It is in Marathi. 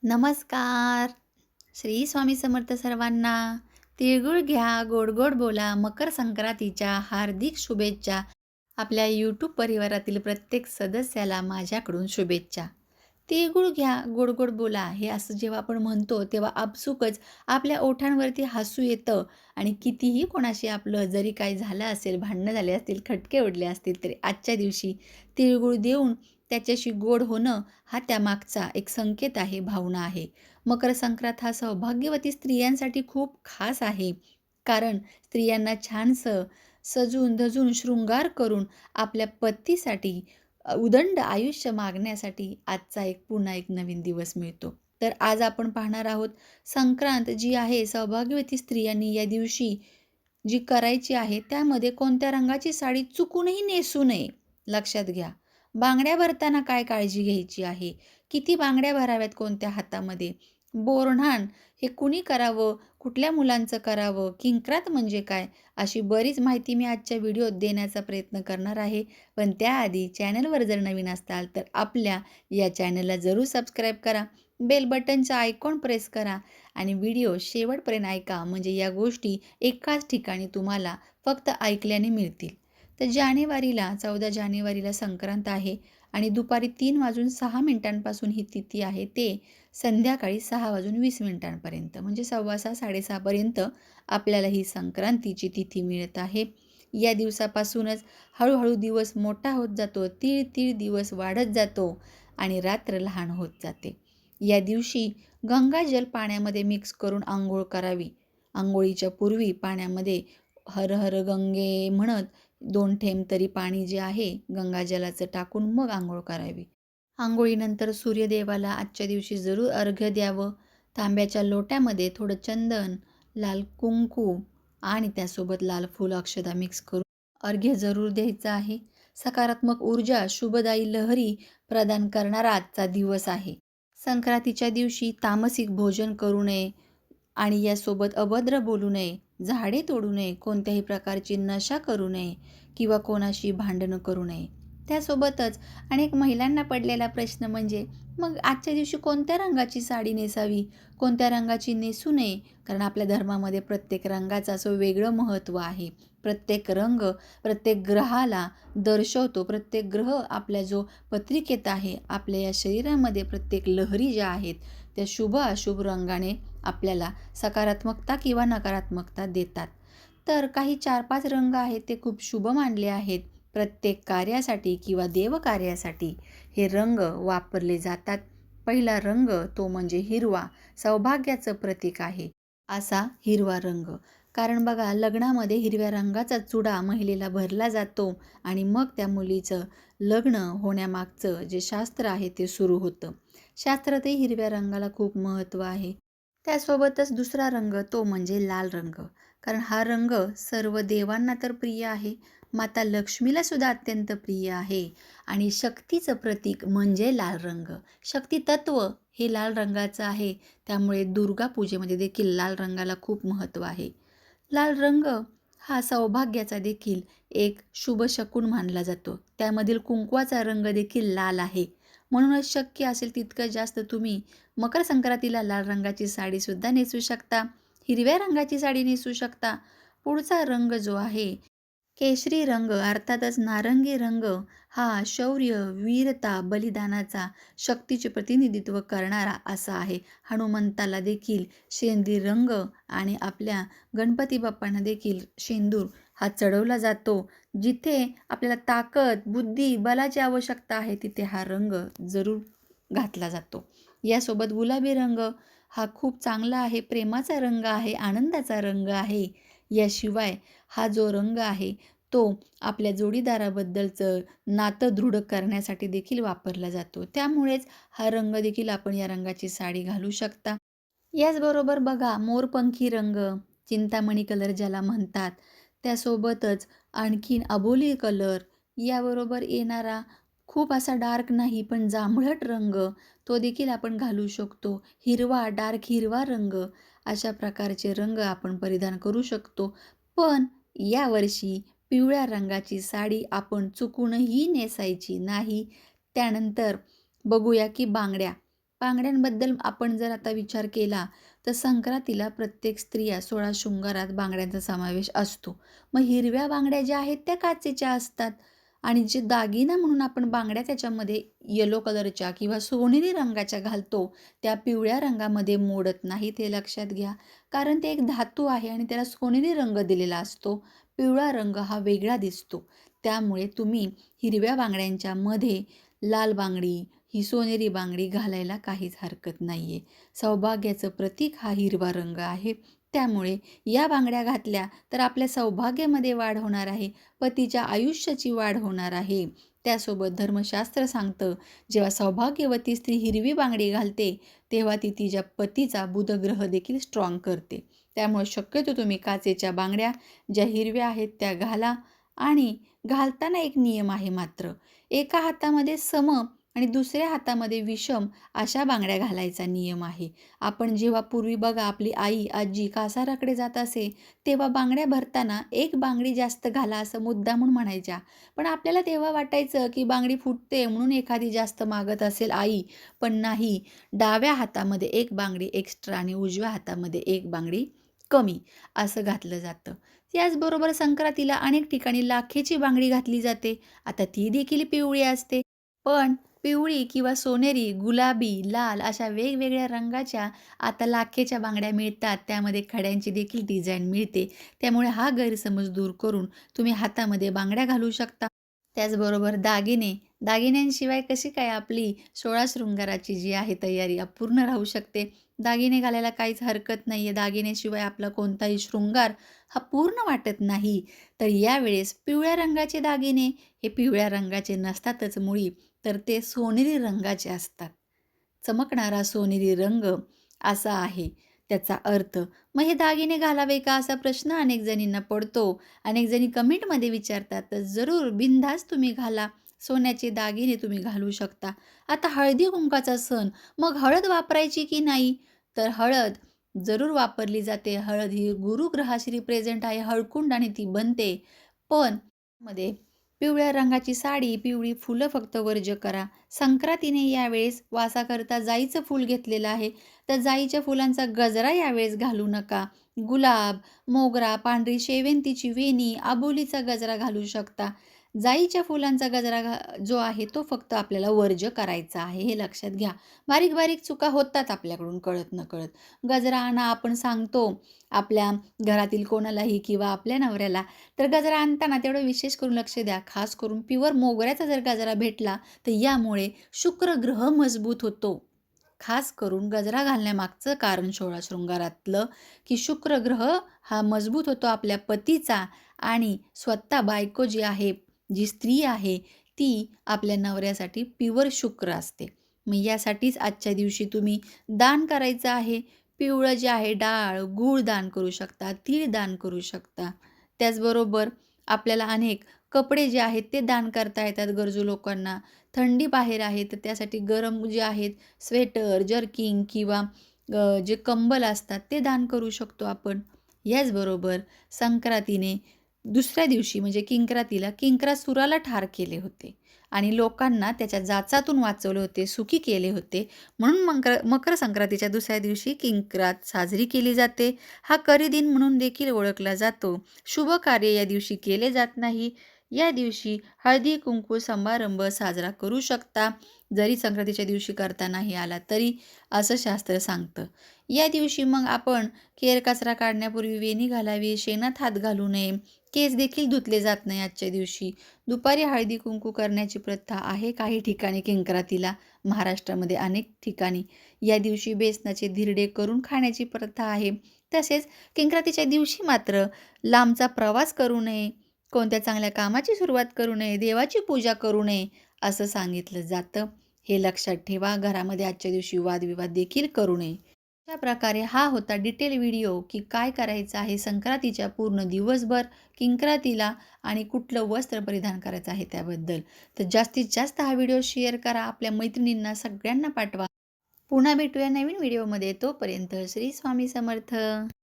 नमस्कार. श्री स्वामी समर्थ सर्वांना. तिळगुळ घ्या, गोड गोड बोला. मकर संक्रांतीच्या हार्दिक शुभेच्छा. आपल्या यूट्यूब परिवारातील प्रत्येक सदस्याला माझ्याकडून शुभेच्छा. तिळगुळ घ्या, गोड गोड बोला. हे असं जेव्हा आपण म्हणतो तेव्हा आपसुकच आपल्या ओठांवरती हसू येतं आणि कितीही कोणाशी आपलं जरी काही झालं असेल, भांडणं झाले असतील, खटके उडले असतील, तरी आजच्या दिवशी तिळगुळ देऊन त्याच्याशी गोड होणं हा त्यामागचा एक संकेत आहे, भावना आहे. मकर संक्रांत हा सौभाग्यवती स्त्रियांसाठी खूप खास आहे. कारण स्त्रियांना छानसं सजून-धजून शृंगार करून आपल्या पतीसाठी उदंड आयुष्य मागण्यासाठी आजचा पुन्हा एक नवीन दिवस मिळतो. तर आज आपण पाहणार आहोत संक्रांत जी आहे सौभाग्यवती स्त्रियांनी या दिवशी जी करायची आहे त्यामध्ये कोणत्या रंगाची साडी चुकूनही नेसू नये. लक्षात घ्या. बांगड्या भरताना काय काळजी घ्यायची आहे? किती बांगड्या भराव्यात कोणत्या हातामध्ये? बोरन्हाण हे कुणी करावं? कुठल्या मुलांचं करावं? किंक्रात म्हणजे काय? अशी बरीच माहिती मी आजच्या व्हिडिओत देण्याचा प्रयत्न करणार आहे. पण त्याआधी चॅनलवर जर नवीन असाल तर आपल्या या चॅनलला जरूर सबस्क्राईब करा. बेल बटनचा आयकॉन प्रेस करा आणि व्हिडिओ शेवटपर्यंत ऐका म्हणजे या गोष्टी एकाच ठिकाणी तुम्हाला फक्त ऐकल्याने मिळतील. तर 14 जानेवारीला संक्रांत आहे आणि दुपारी 3:06 ही तिथी आहे ते संध्याकाळी 6:20 म्हणजे 6:15 6:30पर्यंत आपल्याला ही संक्रांतीची तिथी मिळत आहे. या दिवसापासूनच हळूहळू दिवस मोठा होत जातो, तीळ तीळ दिवस वाढत जातो आणि रात्र लहान होत जाते. या दिवशी गंगाजल पाण्यामध्ये मिक्स करून अंघोळ करावी. अंघोळीच्या पूर्वी पाण्यामध्ये हर हर गंगे म्हणत 2 थेंब तरी पाणी जे आहे गंगाजलाचं टाकून मग अंघोळ करावी. अंघोळीनंतर सूर्यदेवाला आजच्या दिवशी जरूर अर्घ्य द्यावं. तांब्याच्या लोट्यामध्ये थोडं चंदन, लाल कुंकू आणि त्यासोबत लाल फूल अक्षदा मिक्स करून अर्घ्य जरूर द्यायचं आहे. सकारात्मक ऊर्जा, शुभदायी लहरी प्रदान करणारा आजचा दिवस आहे. संक्रांतीच्या दिवशी तामसिक भोजन करू नये आणि यासोबत अभद्र बोलू नये, झाडे तोडू नये, कोणत्याही प्रकारची नशा करू नये किंवा कोणाशी भांडणं करू नये. त्यासोबतच अनेक महिलांना पडलेला प्रश्न म्हणजे मग आजच्या दिवशी कोणत्या रंगाची साडी नेसावी, कोणत्या रंगाची नेसू नये? कारण आपल्या धर्मामध्ये प्रत्येक रंगाचं असं वेगळं महत्त्व आहे. प्रत्येक रंग प्रत्येक ग्रहाला दर्शवतो. प्रत्येक ग्रह आपल्या जो पत्रिकेत आहे, आपल्या या शरीरामध्ये प्रत्येक लहरी ज्या आहेत, त्या शुभ अशुभ रंगाने आपल्याला सकारात्मकता किंवा नकारात्मकता देतात. तर काही 4-5 रंग आहेत ते खूप शुभ मानले आहेत. प्रत्येक कार्यासाठी किंवा देवकार्यासाठी हे रंग वापरले जातात. पहिला रंग तो म्हणजे हिरवा, सौभाग्याचं प्रतीक आहे असा हिरवा रंग. कारण बघा लग्नामध्ये हिरव्या रंगाचा चुडा महिलेला भरला जातो आणि मग त्या मुलीचं लग्न होण्यामागचं जे शास्त्र आहे ते सुरू होतं. शास्त्रातही हिरव्या रंगाला खूप महत्त्व आहे. त्यासोबतच दुसरा रंग तो म्हणजे लाल रंग. कारण हा रंग सर्व देवांना तर प्रिय आहे, माता लक्ष्मीला सुद्धा अत्यंत प्रिय आहे आणि शक्तीचं प्रतीक म्हणजे लाल रंग. शक्ती तत्व हे लाल रंगाचं आहे. त्यामुळे दुर्गा पूजेमध्ये देखील लाल रंगाला खूप महत्त्व आहे. लाल रंग हा सौभाग्याचा देखील एक शुभ शकुन मानला जातो. त्यामधील कुंकवाचा रंग देखील लाल आहे. म्हणूनच शक्य असेल तितकं जास्त तुम्ही मकर संक्रांतीला लाल रंगाची साडीसुद्धा नेसू शकता. हिरव्या रंगाची साडी नेसू शकता. पुढचा रंग जो आहे केशरी रंग अर्थातच नारंगी रंग हा शौर्य, वीरता, बलिदानाचा, शक्तीचे प्रतिनिधित्व करणारा असा आहे. हनुमंताला देखील शेंदी रंग आणि आपल्या गणपती बाप्पांना देखील शेंदूर हा चढवला जातो. जिथे आपल्याला ताकद, बुद्धी, बलाची आवश्यकता आहे तिथे हा रंग जरूर घातला जातो. यासोबत गुलाबी रंग हा खूप चांगला आहे, प्रेमाचा रंग आहे, आनंदाचा रंग आहे. याशिवाय हा जो रंग आहे तो आपल्या जोडीदाराबद्दलचं नातं दृढ करण्यासाठी देखील वापरला जातो. त्यामुळेच हा रंग देखील आपण या रंगाची साडी घालू शकता. याचबरोबर बघा मोरपंखी रंग, चिंतामणी कलर ज्याला म्हणतात, त्यासोबतच आणखीन अबोली कलर, याबरोबर येणारा खूप असा डार्क नाही पण जांभळट रंग, तो देखील आपण घालू शकतो. हिरवा, डार्क हिरवा रंग, अशा प्रकारचे रंग आपण परिधान करू शकतो. पण यावर्षी पिवळ्या रंगाची साडी आपण चुकूनही नेसायची नाही. त्यानंतर बघूया की बांगड्या. बांगड्यांबद्दल आपण जर आता विचार केला तर संक्रांतीला प्रत्येक स्त्रिया 16 शृंगारात बांगड्यांचा समावेश असतो. मग हिरव्या बांगड्या ज्या आहेत त्या काचेच्या असतात आणि जे दागिना म्हणून आपण बांगड्या त्याच्यामध्ये येलो कलरच्या किंवा सोनेरी रंगाच्या घालतो, त्या पिवळ्या रंगामध्ये मोडत नाहीत हे लक्षात घ्या. कारण ते एक धातू आहे आणि त्याला सोनेरी रंग दिलेला असतो. पिवळा रंग हा वेगळा दिसतो. त्यामुळे तुम्ही हिरव्या बांगड्यांच्या मध्ये लाल बांगडी, ही सोनेरी बांगडी घालायला काहीच हरकत नाही आहे. सौभाग्याचं प्रतीक हा हिरवा रंग आहे. त्यामुळे या बांगड्या घातल्या तर आपल्या सौभाग्यामध्ये वाढ होणार आहे, पतीच्या आयुष्याची वाढ होणार आहे. त्यासोबत धर्मशास्त्र सांगतं, जेव्हा सौभाग्यवती स्त्री हिरवी बांगडी घालते, तेव्हा ती तिच्या पतीचा बुधग्रह देखील स्ट्रॉंग करते. त्यामुळे शक्यतो तुम्ही काचेच्या बांगड्या ज्या हिरव्या आहेत त्या घाला आणि घालताना एक नियम आहे मात्र, एका हातामध्ये सम आणि दुसऱ्या हातामध्ये विषम अशा बांगड्या घालायचा नियम आहे. आपण जेव्हा पूर्वी बघा आपली आई, आजी कासाराकडे जात असे, तेव्हा बांगड्या भरताना एक बांगडी जास्त घाला असं मुद्दामून म्हणायच्या. पण आपल्याला तेव्हा वाटायचं की बांगडी फुटते म्हणून एखादी जास्त मागत असेल आई. पण नाही, डाव्या हातामध्ये एक बांगडी एक्स्ट्रा आणि उजव्या हातामध्ये एक बांगडी कमी असं घातलं जातं. त्याचबरोबर संक्रांतीला अनेक ठिकाणी लाखेची बांगडी घातली जाते. आता ती देखील पिवळी असते. पण पिवळी किंवा सोनेरी, गुलाबी, लाल अशा वेगवेगळ्या रंगाच्या आता लाखेच्या बांगड्या मिळतात. त्यामध्ये खड्यांची देखील डिझाईन मिळते. त्यामुळे हा गैरसमज दूर करून तुम्ही हातामध्ये बांगड्या घालू शकता. त्याचबरोबर दागिने, दागिन्यांशिवाय कशी काय आपली 16 शृंगाराची जी आहे तयारी अपूर्ण राहू शकते. दागिने घालायला काहीच हरकत नाही आहे. दागिन्याशिवाय आपला कोणताही शृंगार हा पूर्ण वाटत नाही. तर यावेळेस पिवळ्या रंगाचे दागिने हे पिवळ्या रंगाचे नसतातच मुळी, तर ते सोनेरी रंगाचे असतात. चमकणारा सोनेरी रंग असा आहे त्याचा अर्थ. मग हे दागिने घालावे का असा प्रश्न अनेक जणींना पडतो. अनेक जणी कमेंटमध्ये विचारतात, तर जरूर बिनधास्त तुम्ही घाला. सोन्याचे दागिने तुम्ही घालू शकता. आता हळदी-कुंकाचा सण, मग हळद वापरायची की नाही? तर हळद जरूर वापरली जाते. हळद ही गुरुग्रहाशी रिप्रेझेंट आहे. हळकुंड आणि ती बनते. पण मध्ये पिवळ्या रंगाची साडी, पिवळी फुलं फक्त वर्ज्य करा. संक्रांतीने यावेळेस वासाकरता जाईचं फूल घेतलेलं आहे. तर जाईच्या फुलांचा गजरा यावेळेस घालू नका. गुलाब, मोगरा, पांढरी शेवंतीची वेणी, अबोलीचा गजरा घालू शकता. जाईच्या फुलांचा गजरा जो आहे तो फक्त आपल्याला वर्ज्य करायचा आहे, हे लक्षात घ्या. बारीक-बारीक चुका होतात आपल्याकडून कळत-नकळत. गजरा आणा आपण सांगतो आपल्या घरातील कोणालाही किंवा आपल्या नवऱ्याला. तर गजरा आणताना तेवढं विशेष करून लक्ष द्या. खास करून प्युअर मोगऱ्याचा जर गजरा भेटला, तर यामुळे शुक्र ग्रह मजबूत होतो. खास करून गजरा घालण्यामागचं कारण 16 शृंगारातलं, की शुक्र ग्रह हा मजबूत होतो आपल्या पतीचा आणि स्वतः बायको जी आहे, जी स्त्री आहे, ती आपल्या नवऱ्यासाठी प्युअर शुक्र असते. मग यासाठीच आजच्या दिवशी तुम्ही दान करायचं आहे. पिवळं जे आहे डाळ, गूळ दान करू शकता, तीळ दान करू शकता. त्याचबरोबर आपल्याला अनेक कपडे जे आहेत ते दान करता येतात गरजू लोकांना. थंडी बाहेर आहे तर त्यासाठी गरम जे आहेत स्वेटर, जर्किंग किंवा जे कंबल असतात ते दान करू शकतो आपण. याचबरोबर संक्रांतीने दुसऱ्या दिवशी म्हणजे किंक्रातीला किंक्रासुराला ठार केले होते आणि लोकांना त्याच्या जाचातून वाचवले होते, सुखी केले होते. म्हणून मकर संक्रांतीच्या दुसऱ्या दिवशी किंक्रात साजरी केली जाते. हा करीदिन म्हणून देखील ओळखला जातो. शुभ कार्य या दिवशी केले जात नाही. या दिवशी हळदी-कुंकू समारंभ साजरा करू शकता. जरी संक्रांतीच्या दिवशी करता नाही आला तरी, असं शास्त्र सांगतं. या दिवशी मग आपण केर-कचरा काढण्यापूर्वी वेणी घालावी, शेणात हात घालू नये, केस देखील धुतले जात नाही आजच्या दिवशी. दुपारी हळदी-कुंकू करण्याची प्रथा आहे काही ठिकाणी किंक्रातीला, महाराष्ट्रामध्ये अनेक ठिकाणी. या दिवशी बेसनाचे धिरडे करून खाण्याची प्रथा आहे. तसेच किंक्रातीच्या दिवशी मात्र लांबचा प्रवास करू नये, कोणत्या चांगल्या कामाची सुरुवात करू नये, देवाची पूजा करू नये असं सांगितलं जातं. हे लक्षात ठेवा. घरामध्ये आजच्या दिवशी वादविवाद देखील करू नये. अशा प्रकारे हा होता डिटेल व्हिडिओ की काय करायचं आहे संक्रांतीच्या पूर्ण दिवसभर किंक्रातीला आणि कुठलं वस्त्र परिधान करायचं आहे त्याबद्दल. तर जास्तीत जास्त हा व्हिडिओ शेअर करा, आपल्या मैत्रिणींना सगळ्यांना पाठवा. पुन्हा भेटूया नवीन व्हिडिओमध्ये. तोपर्यंत श्री स्वामी समर्थ.